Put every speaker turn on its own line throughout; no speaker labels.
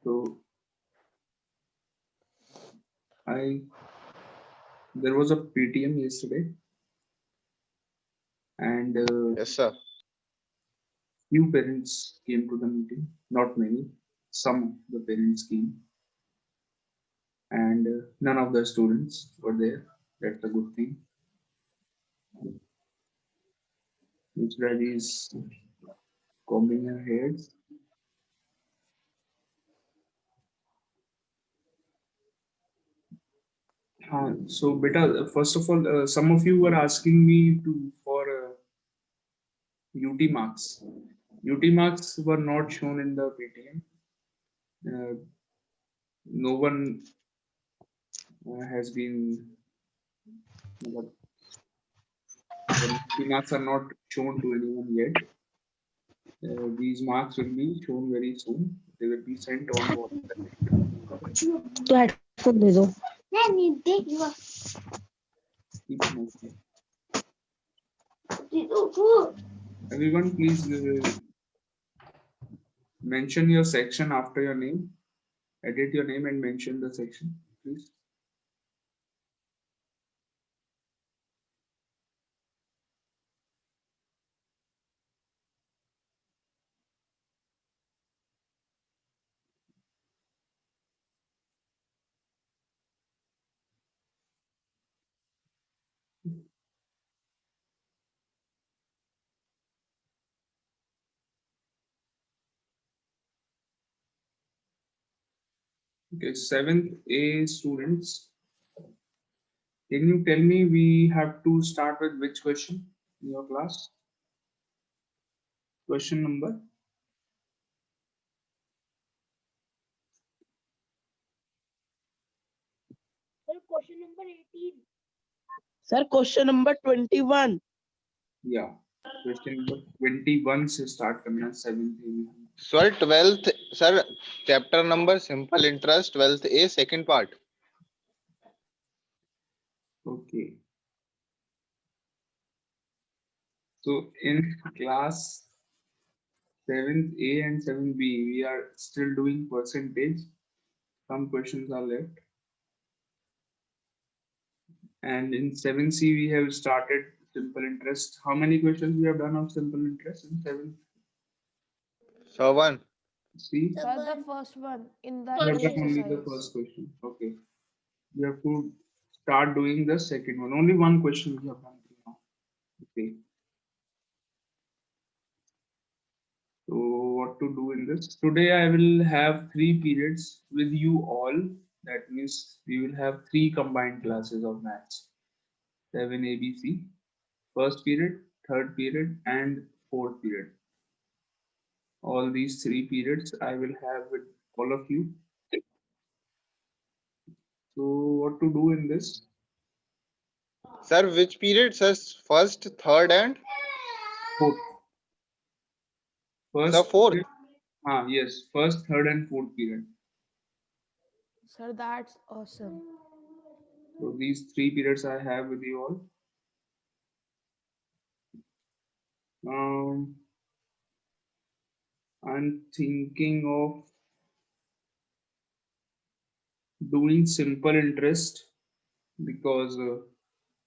So there was a PTM yesterday, and
Yes, sir.
few parents came to the meeting. Not many. Some of the parents came, and none of the students were there. That's a good thing. Miss Raji is combing her hairs. So, beta, first of all, some of you were asking me to for UT marks. UT marks were not shown in the PTM. No one has been. The UT marks are not shown to anyone yet. These marks will be shown very soon. They will be sent on WhatsApp.
तो headphone दे दो
Keep it okay. Everyone, please mention your section after your name. Edit your name and mention the section, please. Okay, 7th A students. Can you tell me we have to start with which question in your class? Question number?
Question number 18 sir question number 21
Yeah, question number 21 से start करना 7th A में.
Sir, 12th, sir, chapter number simple interest, 12th A, second part.
Okay. So in class 7th A and 7th B, we are still doing percentage. Some questions are left. And in 7C, we have started simple interest. How many questions we have done of simple interest in 7th
So, 1.
C?
Sir the first one in the
We have done only the first question. Okay. We have to start doing the second one. Only one question we have done till now. Okay. So what to do in this? Today I will have 3 periods with you all. That means we will have 3 combined classes of maths. 7 ABC. First period, third period, and fourth period. All these 3 periods I will have with all of you. So what to do in this?
Sir, which period? Sir, first, third, and
Fourth.
sir,
First.
fourth.
Yes. First, third, and fourth period.
Sir that's awesome
So these 3 periods I have with you all. I'm thinking of doing simple interest because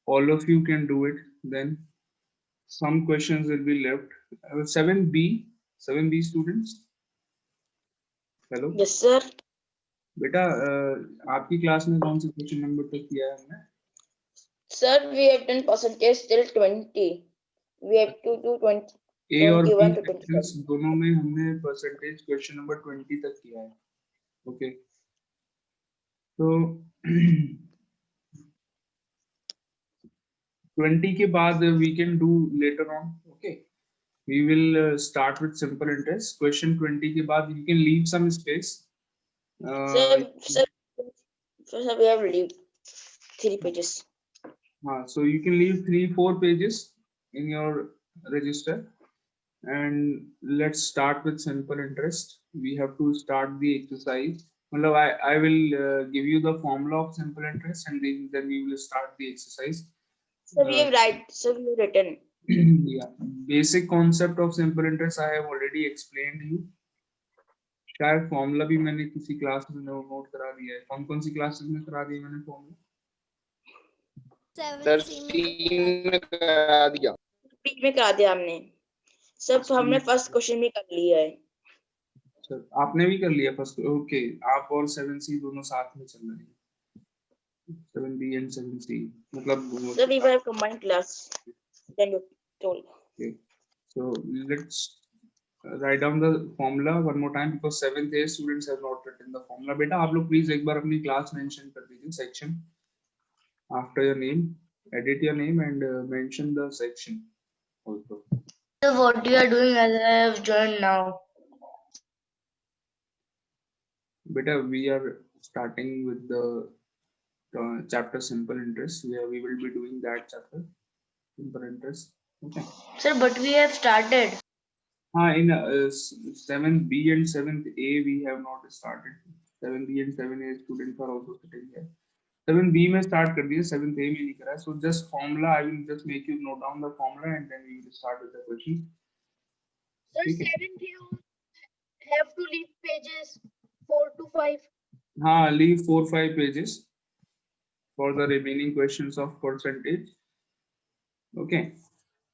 all of you can do it. Then some questions will be left. 7B, 7B students. Hello.
Yes sir
बेटा आपकी class में कौन से question number तक किया है हमने?
Sir we have done percentage till 20 we have to do 20
A और बी
21 to
सेक्शंस दोनों में हमने परसेंटेज क्वेश्चन नंबर 20 तक किया है. ओके. तो 20 के बाद we can do later on. Okay. We will start with simple interest. Question 20 के बाद you can leave some space.
Sir we have leave 3 pages
So you can leave 3-4 pages in your register. And let's start with simple interest. We have to start the exercise. Well, I will give you the formula of simple interest and then we will start the exercise.
Sir we have written
Yeah, basic concept of simple interest I have already explained you. शायद formula भी मैंने किसी class में note करा दिया है। कौन कौन सी क्लासेस में करा दिया मैंने फॉर्मूला?
सर 3 में करा दिया।
बीच में करा दिया हमने सब, हमने फर्स्ट क्वेश्चन भी कर लिया है।
सर आपने भी कर लिया फर्स्ट? ओके, आप और 7C दोनों साथ में चल रहे हैं, 7B and 7C, मतलब
So we have combined class. Then you told.
okay. So let's write down the formula one more time because 7th A students have not written the formula. बेटा आप लोग प्लीज एक बार अपनी class mention कर दीजिए, section after your name, edit your name and mention the section also.
So what you are doing as I have joined now?
Beta, we are starting with the chapter simple interest. We will be doing that chapter, simple interest. Okay.
Sir, but we have started.
In 7th B and 7th A we have not started. 7B and 7A students are also sitting here. 7B में start कर दिया, 7th A में नहीं करा. So just formula, I will just make you note down the formula and then we will start with the question.
Sir,
ठीक है?
7th you have to leave pages 4 to 5.
हाँ, leave 4-5 pages for the remaining questions of percentage. Okay,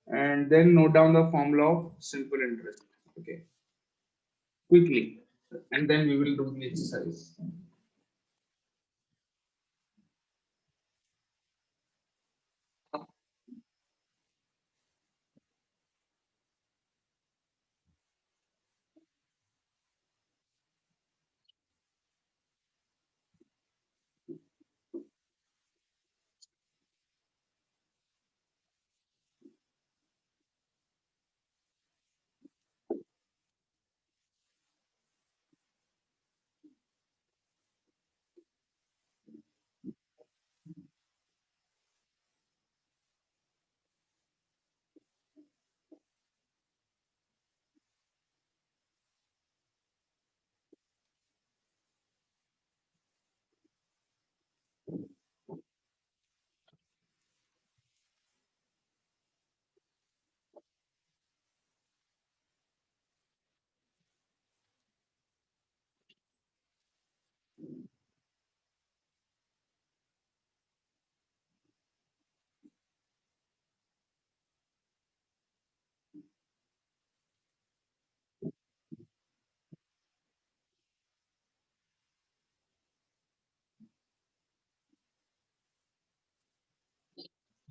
and then note down the formula of simple interest. Okay, quickly, and then we will do the exercise.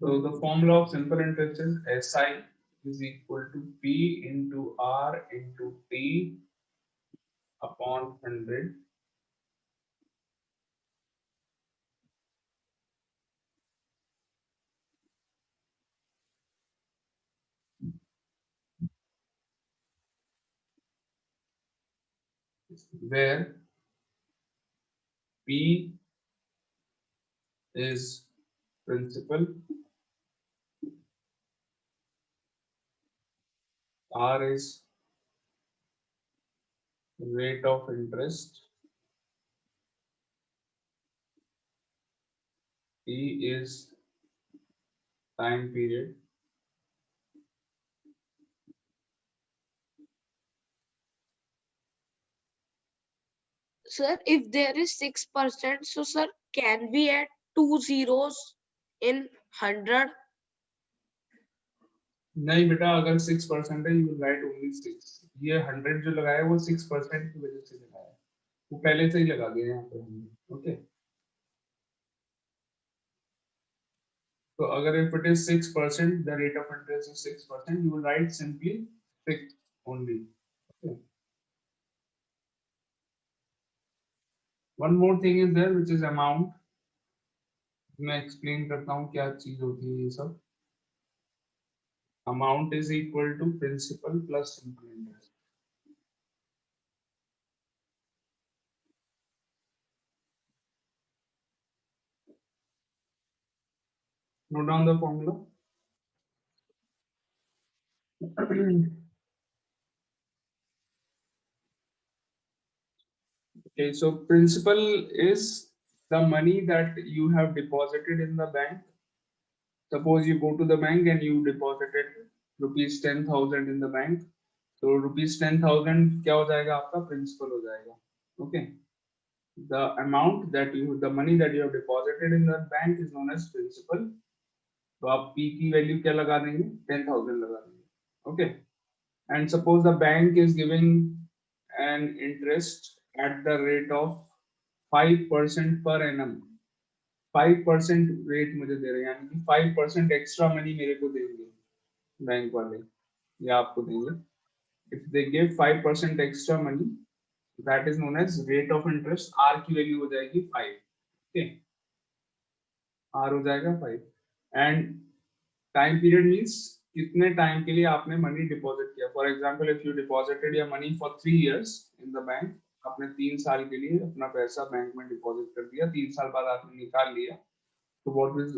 So the formula of simple interest is SI is equal to P into R into T upon 100. Where P is principal, R is rate of interest, T is time period,
Sir, if there is 6%, so sir, can we add 2 zeros in 100?
नहीं बेटा, अगर 6% है, you will write only 6. ये 100 जो लगाया है वो 6% की वजह से लगाया है, वो पहले से ही लगा दिया यहाँ पे हमने. ओके, तो अगर if it is 6%, the rate of interest is 6%, you will write simply 6 only. Okay. One more thing is there which is amount. मैं explain करता हूँ क्या चीज होती है ये सब. Amount is equal to principal plus simple interest. Note down the formula. Okay, so principal is the money that you have deposited in the bank. Suppose you go to the bank and you deposited rupees 10,000 in the bank. तो ₹10,000 क्या हो जाएगा आपका principal हो जाएगा. Okay, the amount that you the money that you have deposited in the bank is known as principal. तो आप P की वैल्यू क्या लगा देंगे 10,000 लगा देंगे. Okay, and suppose the bank is giving an interest at the rate of 5% per annum. 5% rate मुझे दे रहे हैं, यानी कि 5% एक्स्ट्रा मनी मेरे को देंगे बैंक वाले या आपको देंगे. If they give 5% extra money, that is known as rate of interest. R की वैल्यू हो जाएगी 5. Okay, R हो जाएगा 5. And time period means कितने टाइम के लिए आपने मनी डिपॉजिट किया. For example, if you deposited your money for 3 years in the bank, आपने 3 साल के लिए अपना पैसा बैंक में डिपॉजिट कर दिया, 3 साल बाद आपने निकाल लिया, तो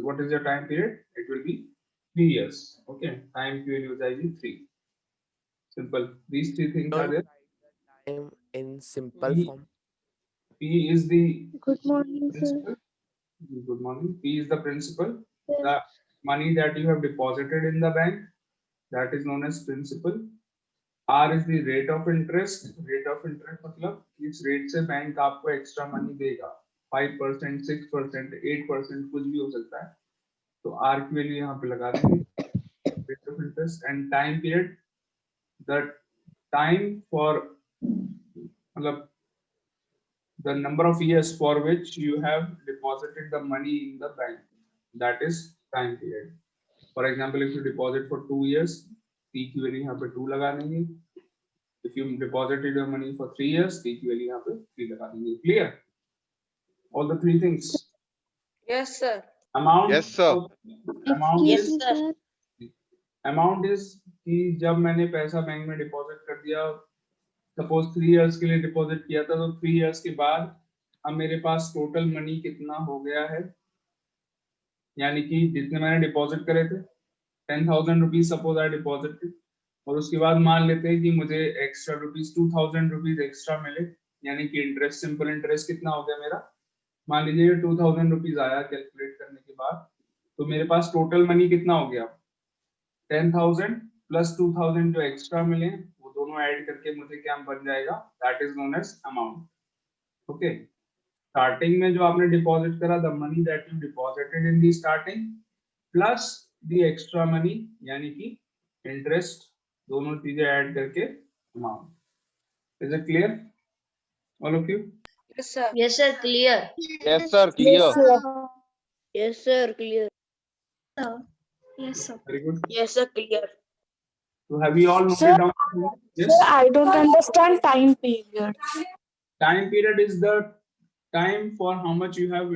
what is your time period? It will be 3 years. Okay, time की वैल्यू हो जाएगी 3. Simple. These three things are there.
Time in simple
P-
form.
P is the
Good morning, sir.
principal. Good morning. P is the principal. The money that you have deposited in the bank, that is known as principal. R is the rate of interest. Rate of interest मतलब इस rate से bank आपको extra money देगा. 5%, 6%, 8% कुछ भी हो सकता है. तो R की वैल्यू यहाँ पे लगा देंगे. Rate of interest and time period. The time for मतलब the number of years for which you have deposited the money in the bank, that is time period. For example, if you deposit for 2 years, T की value यहाँ पे 2 लगा देंगे. If you deposited your money for 3 years, T की value यहाँ पे 3 लगा देंगे. Clear? All the three things.
Yes, sir.
Amount.
Yes, sir.
Amount
Yes,
is
sir.
amount is कि जब मैंने पैसा बैंक में डिपॉजिट कर दिया, सपोज 3 इयर्स के लिए डिपॉजिट किया था, तो 3 इयर्स के बाद अब मेरे पास टोटल मनी कितना हो गया है, यानी कि जितने मैंने डिपॉजिट करे थे 10,000 रुपीज सपोज आई डिपॉजिटेड, और उसके बाद मान लेते हैं कि मुझे एक्स्ट्रा रुपीज 2,000 रुपीज एक्स्ट्रा मिले, यानी कि इंटरेस्ट, सिंपल इंटरेस्ट कितना हो गया मेरा, मान लीजिए 2,000 रुपीज आया कैलकुलेट करने के बाद, तो मेरे पास टोटल मनी कितना हो गया 10,000 प्लस 2,000 जो एक्स्ट्रा मिले वो दोनों ऐड करके मुझे क्या बन जाएगा, that is known as amount. Okay, starting में जो आपने डिपॉजिट करा, the money that you deposited in the starting plus the extra money यानी कि इंटरेस्ट, दोनों चीजें ऐड करके amount. Is it clear all of you?
Yes, sir.
Yes, sir. Clear.
Yes, sir. Clear.
Yes, sir. Clear.
Yes, sir.
Very good.
Yes, sir. Clear.
So have you all
Sir,
noted down? Yes.
Sir, I don't understand time period.
Time period is the time for how much you have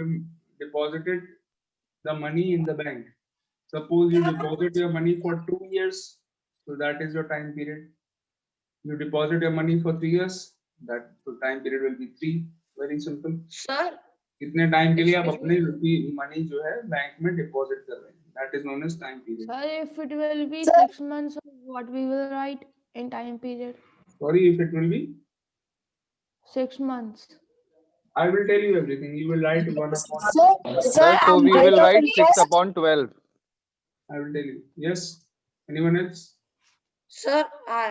deposited the money in the bank. Suppose you deposit your money for 2 years, so that is your time period. You deposit your money for 3 years, that so time period will be 3. Very simple.
Sir,
कितने time के लिए आप अपने money जो है bank में deposit कर रहे हैं, that is known as time period.
Sir, if it will be
Sir.
6 months, what we will write in time period?
Sorry, if it will be,
6 months.
I will tell you everything. You will write 1 upon.
Sir,
Sir, so
I'm
we
rate
will
of
write 6
interest.
upon 12.
I will tell you. Yes. Anyone else?
sir, I.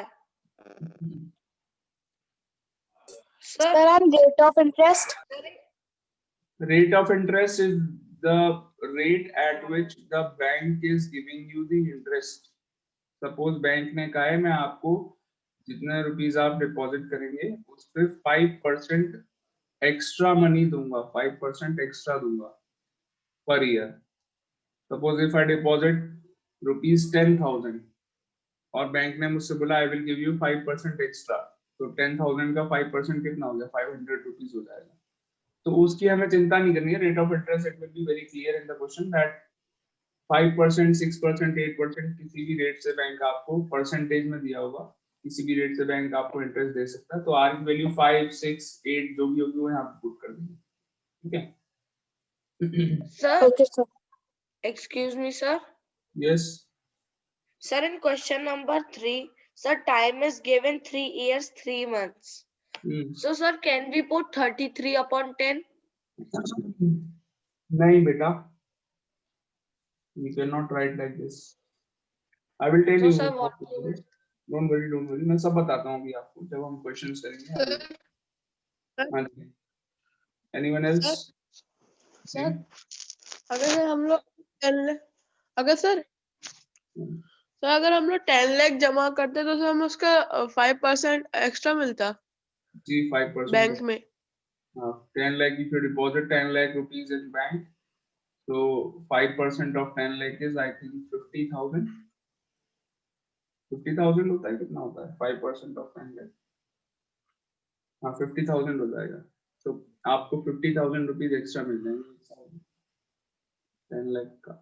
Sir,
Sir, I'm rate of interest.
Rate of interest is the rate at which the bank is giving you the interest. Suppose bank ने कहा है मैं आपको जितने rupees आप deposit करेंगे उस पे 5% एक्स्ट्रा मनी दूंगा, 5% एक्स्ट्रा दूंगा per year. Suppose if I deposit rupees 10,000 और बैंक ने मुझसे बोला I will give you 5% extra, तो 10,000 का 5% कितना हो गया 500 रुपीस हो जाएगा. तो उसकी हमें चिंता नहीं करनी है. Rate of interest it will be very clear in the question that 5%, 6%, 8% किसी भी रेट से बैंक आपको परसेंटेज में दिया होगा, किसी भी रेट से बैंक आपको इंटरेस्ट दे सकता है. तो आर की वैल्यू 5, 6, 8 जो भी होगी वो यहाँ पे पुट कर देंगे. ठीक है.
sir,
Okay, sir.
excuse me, sir.
Yes.
Sir, in question number 3, sir, time is given 3 years, 3 months. So, sir, can we put 33 upon 10?
नहीं बेटा, you cannot write like this. I will tell
So,
you.
sir, what we will-
don't worry, मैं सब बताता हूँ अभी आपको जब हम क्वेश्चंस करेंगे। Anyone else?
सर अगर हम लोग 10 लाख अगर सर अगर हम लोग 10 लाख जमा करते तो हमें उसका 5% एक्स्ट्रा मिलता
जी 5%
बैंक में।
10 lakh, if you deposit 10 lakh rupees in bank, so 5% of 10 lakh is I think 50,000. 50,000 होता है, कितना होता है 5% of 10 lakh? हाँ 50,000 हो जाएगा। तो आपको 50,000 रुपीज एक्स्ट्रा मिल जाएंगे 10 लाख का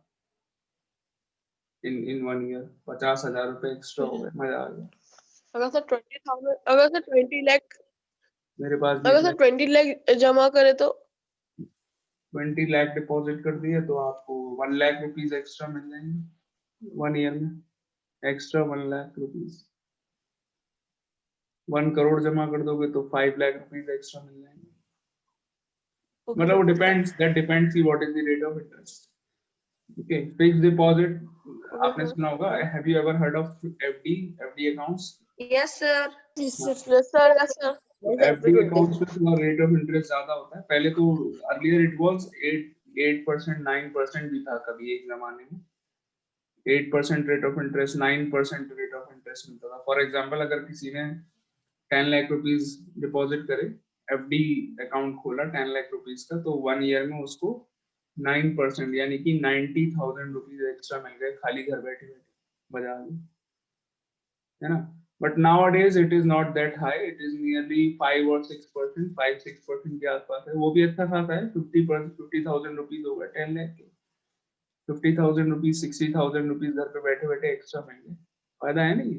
इन 1 ईयर। 50,000 रुपए एक्स्ट्रा हो गए, मजा आ गया।
अगर सर 20,000 अगर सर 20 लाख
मेरे पास भी
अगर सर 20 लाख जमा करे तो
20 लाख डिपॉजिट कर दिए तो आपको 1 लाख रुपीज एक्स्ट्रा मिल जाएंगे 1 ईयर में। Extra 1 lakh rupees. 1 करोड़ जमा कर दोगे तो 5 लाख रुपीज एक्स्ट्रा मिल जाएंगे। मतलब वो डिपेंड्स, दैट डिपेंड्स की what is the rate of interest. Okay, fixed deposit आपने सुना होगा। Have you ever heard of FD accounts?
Yes, sir.
Yes sir
FD accounts में थोड़ा रेट ऑफ इंटरेस्ट ज्यादा होता है। पहले तो अर्लियर इट वाज 8% 9% भी था कभी एक जमाने में। 8% rate of interest, 9% rate of interest मिलता था। फॉर एग्जांपल अगर किसी ने 10 लाख रुपीस डिपॉजिट करे, एफडी अकाउंट खोला 10 लाख रुपीस का, तो 1 ईयर में उसको 9% यानी कि 90,000 रुपीज एक्स्ट्रा मिल गए खाली घर बैठे बैठे बाजार में, है ना। But nowadays it is not that high, it is nearly 5 or 6%, 5-6% के आसपास है। वो भी अच्छा खासा है। 50,000 रुपीज होगा 10 लाख के। 50,000 रुपीज 60,000 रुपीज घर पे बैठे बैठे एक्स्ट्रा मिल गए। फायदा है नहीं।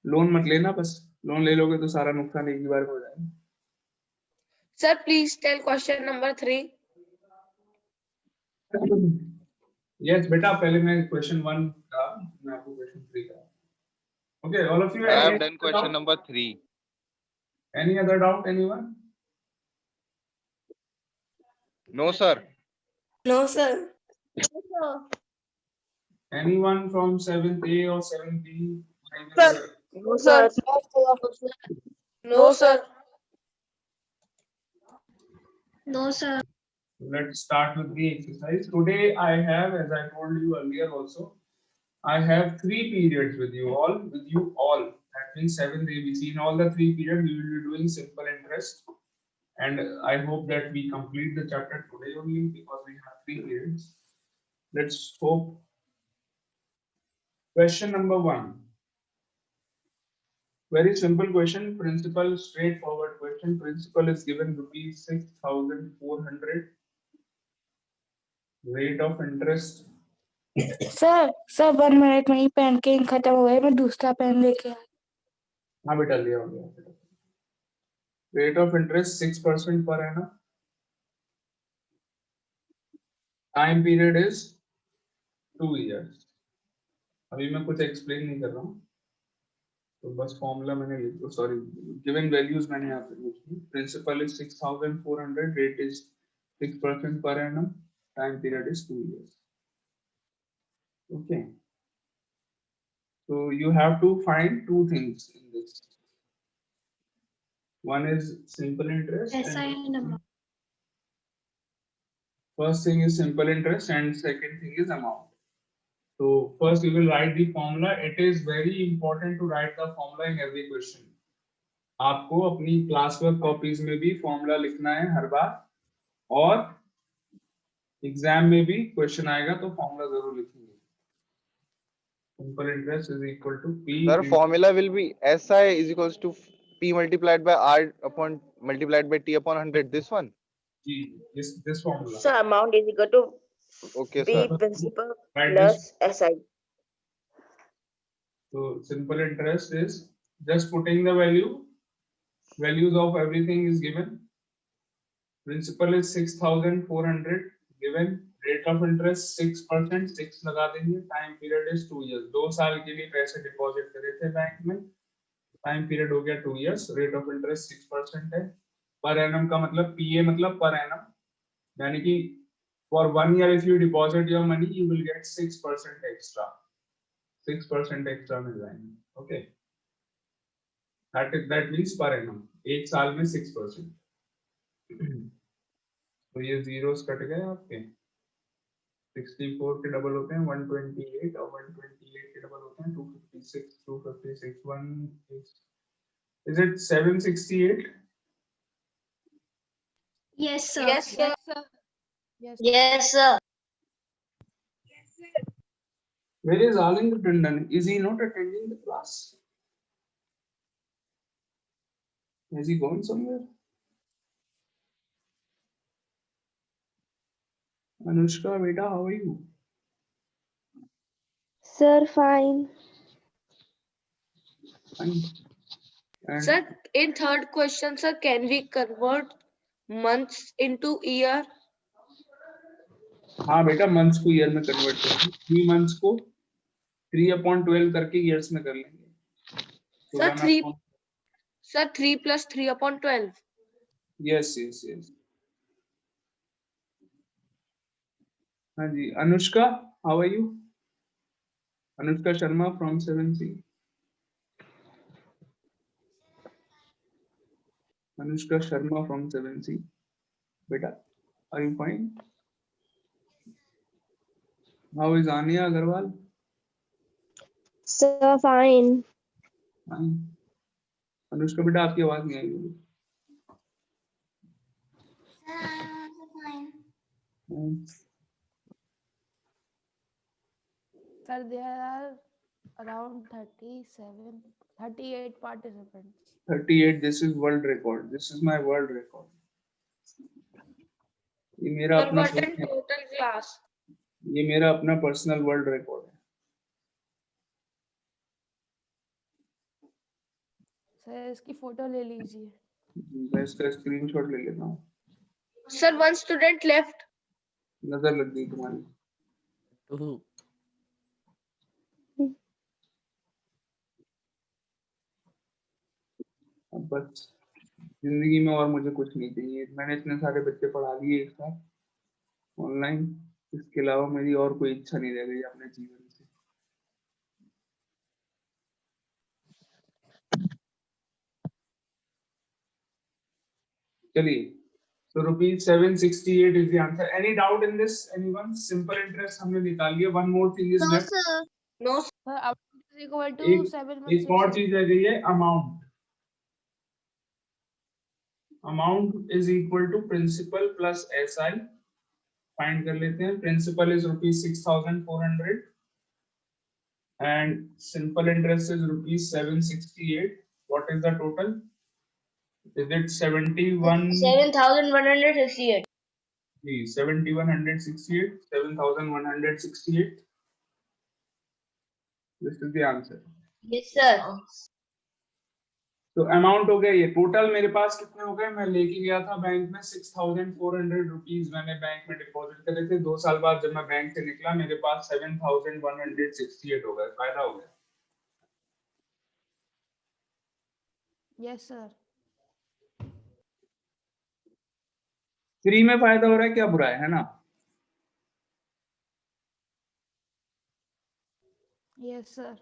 लोन मत लेना, बस लोन ले लोगे तो सारा नुकसान एक ही बार में हो जाएगा।
Sir, please tell question number 3.
Yes बेटा, पहले मैं क्वेश्चन 1 का, मैं आपको क्वेश्चन 3 का। Okay, all of you
I have done question number 3.
Any other doubt, anyone?
No, sir.
No, sir.
Anyone from 7th A or 7th B?
Sir.
No, sir.
No, sir.
No, sir.
Let's start with the exercise. Today I have, as I told you earlier also, I have 3 periods with you all. That means 7th ABC. In all the 3 periods, we will be doing simple interest. And I hope that we complete the chapter today only because we have 3 periods. Let's hope. Question number 1. Very simple question. Principal, straightforward question. Principal is given rupees 6,400. Rate of interest.
Sir 1 minute में ही pen के ink खत्म हो गए, मैं दूसरा pen लेके आया।
हाँ बेटा, लिया हो गया। Rate of interest 6% per annum. Time period is 2 years. अभी मैं कुछ एक्सप्लेन नहीं कर रहा हूँ, तो बस फॉर्मूला मैंने लिखा, सॉरी गिवन वैल्यूज मैंने यहाँ पे लिखी। Principal is 6,400, rate is 6% per annum, time period is 2 years. Okay, so you have to find 2 things in this. One is simple interest. First thing is simple interest and second thing is amount. So first we will write the formula. It is very important to write the formula in every question. आपको अपनी class work copies में भी formula लिखना है हर बार, और exam में भी question आएगा तो फॉर्मूला जरूर लिखेंगे। Simple interest is equal to P.
Sir, formula will be SI is equals to P multiplied by R upon multiplied by T upon 100. This one.
Ji, this formula.
So amount is equal to
Okay,
B
sir.
principal
Write
plus
this.
SI.
So simple interest is just putting the values of everything is given. Principal is 6,400 given. Rate of interest 6%, 6 लगा देंगे। Time period is 2 years. 2 साल के लिए पैसे deposit करे थे bank में, time period हो गया 2 years. रेट ऑफ इंटरेस्ट 6% है। पर एनम का मतलब PA मतलब पर एनम, यानी कि for 1 year if you deposit your money you will get 6% extra. 6% extra मिल जाएंगे. Okay, that means per annum, एक साल में 6%. तो ये जीरोस कट गए आपके. 64 के डबल होते हैं 128 और 128 के डबल होते हैं 256. 256 1 is it 768?
Yes, sir. Yes, sir.
Yes.
Yes, sir.
Where is Aling Tandon? Is he not attending the class? Has he gone somewhere? Anushka, beta, how are you?
Sir, fine.
Fine. And
Sir, in third question, sir, can we convert months into year?
हाँ बेटा, months को year में convert करेंगे. 3 months को 3/12 करके years में कर लेंगे. तो
Sir, 3
1/,
sir, 3 plus 3/12.
yes. हाँ जी. Anushka, how are you? Anushka Sharma from 7C. Anushka Sharma from 7C. Beta, are you fine? How is Anya Agarwal?
Sir, fine.
Fine. Anushka बेटा, आपकी आवाज नहीं आई मुझे.
Sir, there are around 38 participants.
38. This is world record. This is my world record. ये मेरा
Sir,
अपना
what in total class?
ये मेरा अपना पर्सनल वर्ल्ड रिकॉर्ड है.
सर इसकी फोटो ले लीजिए.
मैं इसका स्क्रीनशॉट ले लेता हूँ.
Sir, one student left.
नजर लग गई तुम्हारी.
Two.
अब बस जिंदगी में और मुझे कुछ नहीं चाहिए. मैंने इतने सारे बच्चे पढ़ा दिए एक साथ ऑनलाइन. इसके अलावा मेरी और कोई इच्छा नहीं रह गई अपने जीवन से. चलिए. So rupees 768 is the answer. Any doubt in this? Anyone? Simple interest हमने निकाल लिया. One more thing is left.
No,
sir amount is equal to 7
एक और चीज रह गई है, amount. Amount is equal to principal plus SI. Find कर लेते हैं. Principal is rupees 6400 and simple interest is rupees 768. What is the total? Is it 71?
7,168.
7168. 7168. This is the answer.
Yes, sir.
तो अमाउंट हो गया. ये टोटल मेरे पास कितने हो गए? मैं लेके गया था बैंक में 6400 रुपीज मैंने बैंक में डिपॉजिट करे थे. 2 साल बाद जब मैं बैंक से निकला मेरे पास 7168 हो गए. फायदा हो गया.
Yes sir.
फ्री में फायदा हो रहा है, क्या बुरा है ना?
Yes sir.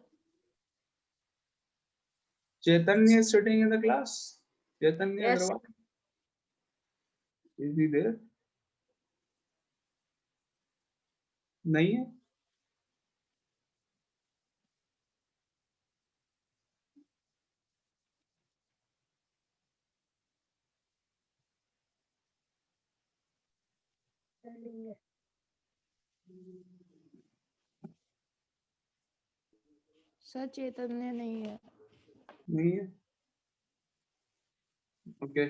Chaitanya is sitting in the class. Chaitanya
Yes.
Agarwal. Is he there? नहीं है.
सर चैतन्य नहीं है.
नहीं है. ओके.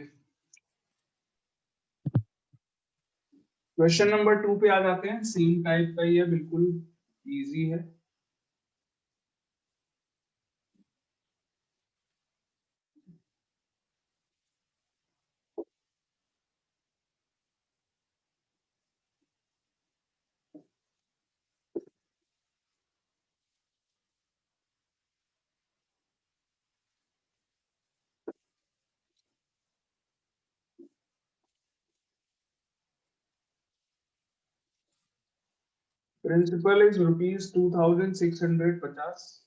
क्वेश्चन नंबर 2 पे आ जाते हैं. सेम टाइप का ही है, बिल्कुल इजी है. Principal is rupees 2,650.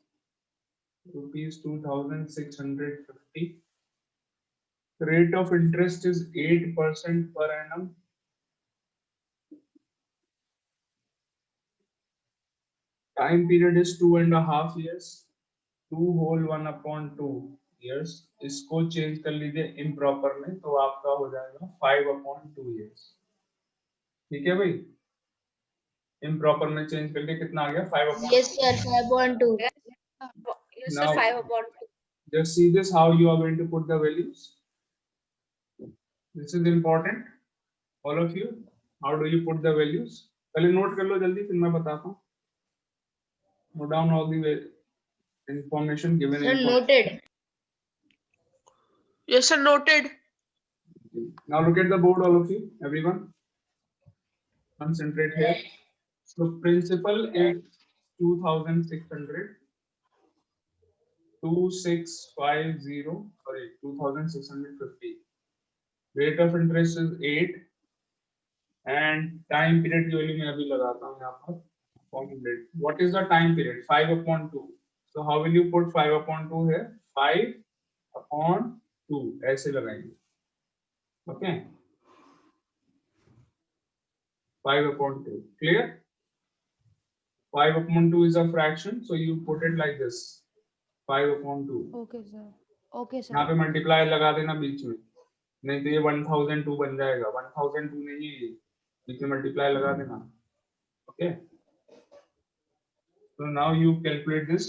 Rupees 2,650. Rate of interest is 8% per annum. Time period is 2.5 years. 2 whole 1/2 years. इसको चेंज कर लीजिए improper में तो आपका हो जाएगा 5/2 years. ठीक है भाई? Improper में चेंज कर लिए कितना आ गया 5/2.
Yes, sir. 5.2.
Yes, sir.
Now
5/2.
just see this how you are going to put the values. This is important. All of you, how do you put the values? पहले note कर लो जल्दी फिर मैं बताता हूँ. Note down all the information given.
Sir, noted.
Yes, sir. Noted.
Now look at the board, all of you, everyone. Concentrate here. So principal is 2,600. 2650. Sorry, 2,650. Rate of interest is 8. And time period की value मैं अभी लगाता हूँ यहाँ पर. What is the time period? 5/2. So how will you put 5/2 here? 5/2 ऐसे लगाएंगे. Okay. 5/2. Clear? 5/2 is a fraction, so you put it like this. 5/2.
Okay, sir. Okay,
यहाँ
sir.
पे मल्टीप्लाई लगा देना बीच में, नहीं तो ये 1002 बन जाएगा. 1002 नहीं है, बीच में मल्टीप्लाई लगा देना. Okay. So now you calculate this.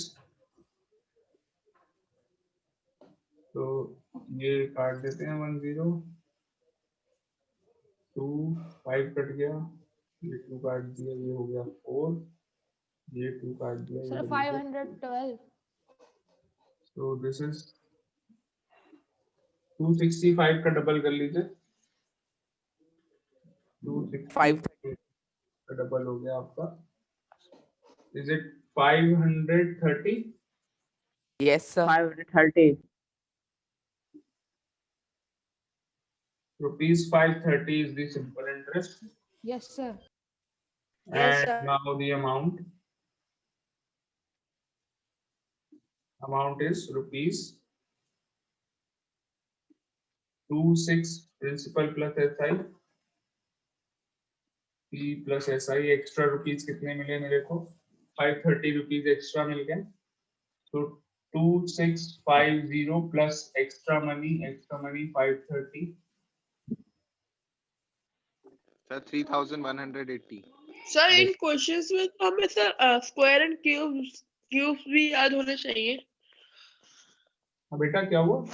तो ये काट देते हैं 10, 2, 5 कट गया, ये 2 काट दिया, ये हो गया 4, ये 2 काट दिया, ये
Sir,
हो गया
512.
So this is 265 का डबल कर लीजिए. 265 का डबल हो गया आपका. Is it 530?
Yes, sir.
530.
Rupees 530 is the simple interest.
Yes, sir.
Yes,
And
sir.
now the amount. Amount is rupees 26 principal plus SI. P plus SI extra rupees कितने मिले मेरे को? 530 rupees extra मिल गए. So 2650 plus extra money 530.
Sir, 3,180.
Sir इन questions में तो हमें sir square and cubes भी याद होने चाहिए.
हाँ बेटा क्या हुआ?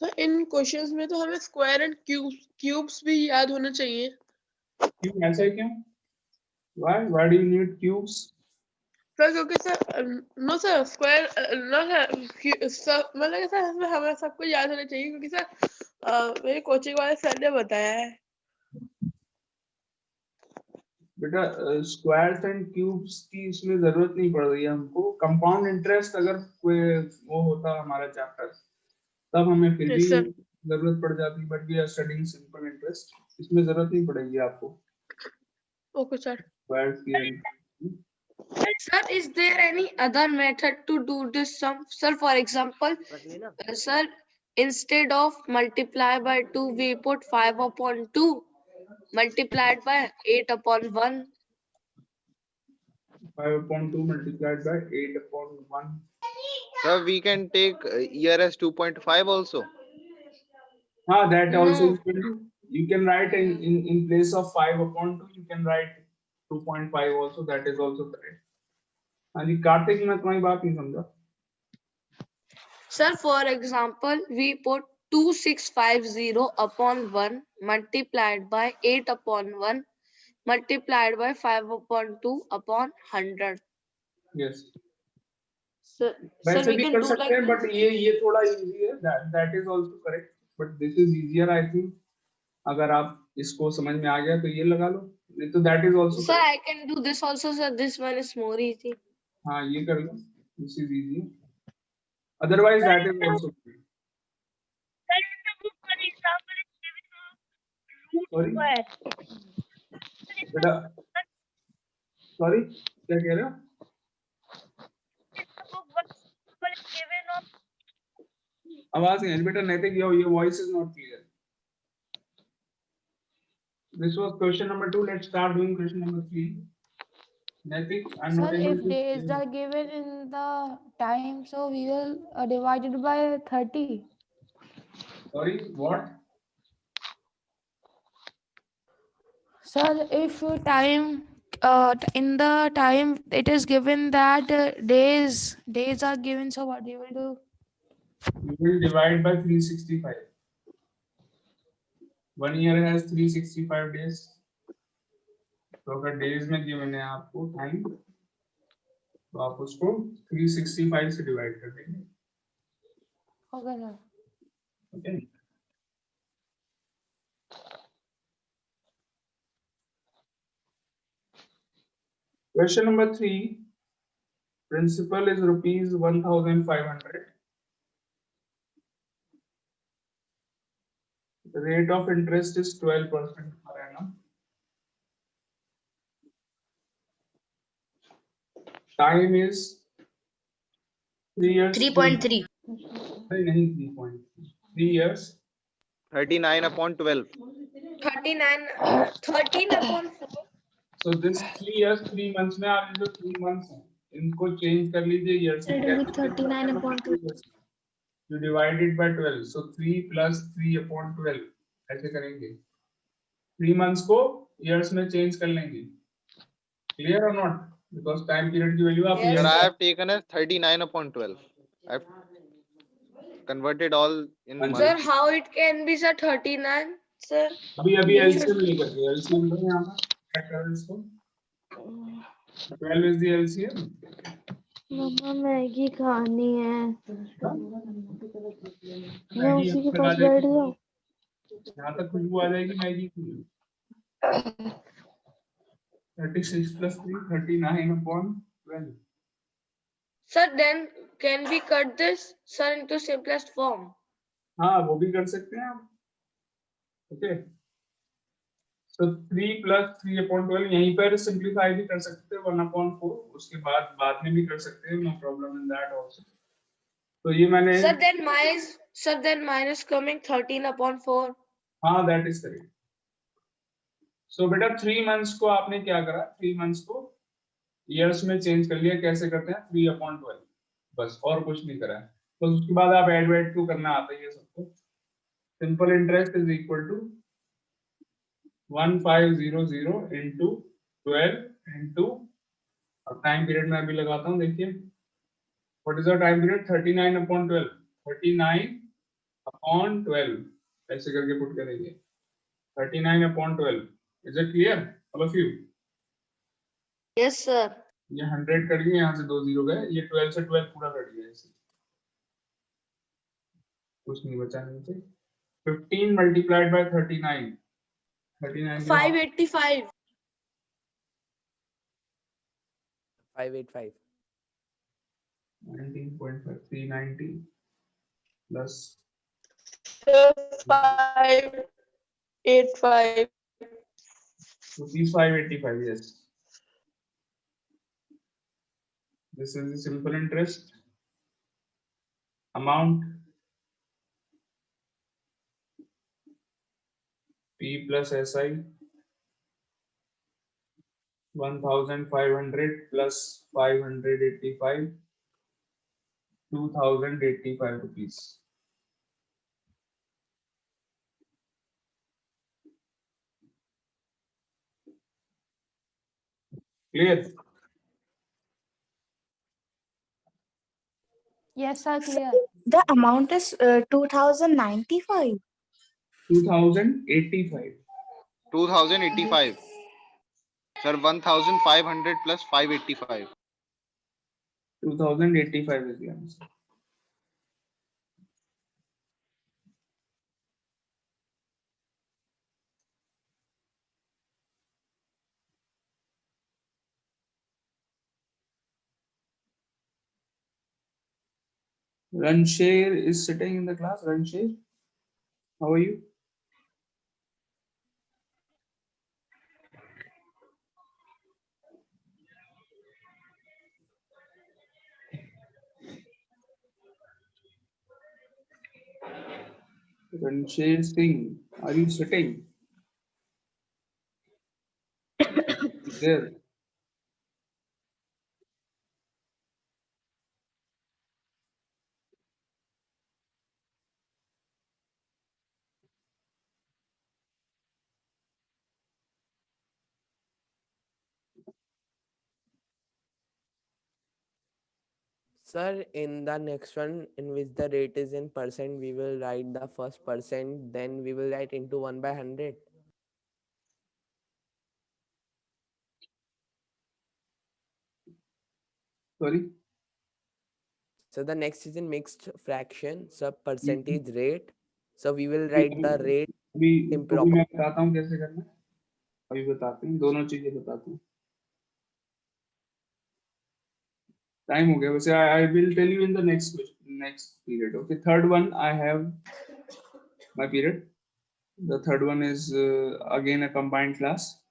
सर इन क्वेश्चंस में तो हमें स्क्वायर एंड क्यूब्स भी याद होने चाहिए.
क्यों ऐसा क्यों? Why do you need cubes?
Sir क्योंकि sir no sir square no sir मतलब सर हमें सबको याद होना चाहिए क्योंकि सर मेरे कोचिंग वाले सर ने बताया है.
बेटा स्क्वायर्स एंड क्यूब्स की इसमें जरूरत नहीं पड़ रही है हमको. कंपाउंड इंटरेस्ट अगर कोई वो होता हमारा चैप्टर तब हमें फिर भी जरूरत पड़ जाती. But we are studying simple interest, इसमें जरूरत नहीं पड़ेगी आपको.
Okay sir.
स्क्वायर्स की
Sir, is there any other method to do this sum? Sir, for example, sir, instead of multiply by 2, we put 5/2 multiplied by 8/1.
5/2 multiplied by 8/1.
Sir, we can take year as 2.5 also.
That also
No.
you can write in place of 5/2 you can write 2.5 also. That is also correct. हाँ जी कार्तिक, मैं तुम्हारी बात नहीं समझा.
Sir, for example, we put 2650 upon 1 multiplied by 8/1 multiplied by 5/2 upon 100.
Yes.
Sir,
वैसे
we
भी
can
कर
do
सकते
like
हैं बट ये थोड़ा इजी है. that is also correct but this is easier I think. अगर आप इसको समझ में आ गया तो ये लगा लो, नहीं तो that is also
Sir,
correct.
I can do this also, sir. This one is more easy.
हाँ ये कर लो, this is easy. Otherwise that is also correct. Sorry बेटा सॉरी क्या कह रहे हो? आवाज नहीं आ रही बेटा नैतिक, your voice is not clear. This was question number 2. Let's start doing question number 3. Naitik, I'm
Sir,
not able
if
to.
days are given in the time, so we will divide it by 30.
Sorry, what?
Sir, if time in the time it is given that days are given, so what you will do?
You will divide by 365. 1 year has 365 days. तो अगर days में given है आपको time, तो आप उसको 365 से divide कर देंगे.
Okay, sir.
Okay. Question number 3. Principal is rupees 1,500. The rate of interest is 12% per annum. Time is 3 years.
3.3.
नहीं 3.3. 3 years.
39/12.
13 upon 4.
So this 3 years 3 months में आप जो 3 months हैं इनको चेंज कर लीजिए years में. 39/12. You divide it by 12. So 3 plus 3/12 ऐसे करेंगे. 3 months को years में चेंज कर लेंगे. Clear or not? Because time period की वैल्यू आप
Yes,
Sir,
years
I have taken as 39/12. I have converted all in
Sir,
months.
Sir, how it can be, sir, 39, sir?
अभी LCM नहीं करते. LCM तो यहाँ पर क्या करें इसको? 12 is the LCM.
मम्मा मैगी खानी है, मैं
मैगी
उसी के
यहाँ तक आ
पास बैठ
जाएगी.
जाऊँ.
यहाँ तक खुशबू आ जाएगी मैगी की. 36 plus 3 39/12.
Sir, then can we cut this, sir, into simplest form?
हाँ वो भी कर सकते हैं आप. ओके. So 3 plus 3/12 यहीं पर सिंप्लीफाई भी कर सकते हैं 1/4. उसके बाद में भी कर सकते हैं. No problem in that also. तो ये मैंने.
Sir, then minus coming 13/4.
हाँ that is correct. So बेटा 3 months को आपने क्या करा? 3 months को years में चेंज कर लिया. कैसे करते हैं? 3/12 बस, और कुछ नहीं करा है. बस उसके बाद आप ऐड टू करना आता है सबको. Simple interest is equal to 1500 into 12 into, अब टाइम पीरियड में अभी लगाता हूँ. देखिए what is the time period? 39/12. 39/12 ऐसे करके पुट करेंगे. 39/12. Is it clear all of you?
Yes, sir.
ये 100 कट गए, यहाँ से 2 0 गए. ये 12 से 12 पूरा कट गया. ऐसे कुछ नहीं बचा नीचे. 15 multiplied by 39. 39
585.
585.
19.5. 390 plus
585.
rupees 585. Yes. This is the simple interest amount. P plus SI 1,500 plus 585 2,085 rupees. Clear?
Yes, sir, clear.
The amount is 2095.
2,085.
2085. Sir, 1,500 plus 585.
2,085 is the answer. Ranshir is sitting in the class. Ranshir, how are you? Ranshir Singh, are you sitting? There.
Sir, in the next one, in which the rate is in percent, we will write the first percent, then we will write into 1/100.
Sorry.
So the next is in mixed fraction, so percentage rate. So we will write the rate
अभी
improper.
मैं बताता हूँ कैसे करना है. अभी बताते हैं, दोनों चीजें बताते हैं. Time हो गया वैसे. I will tell you in the next period. Okay, third one I have my period. The third one is again a combined class.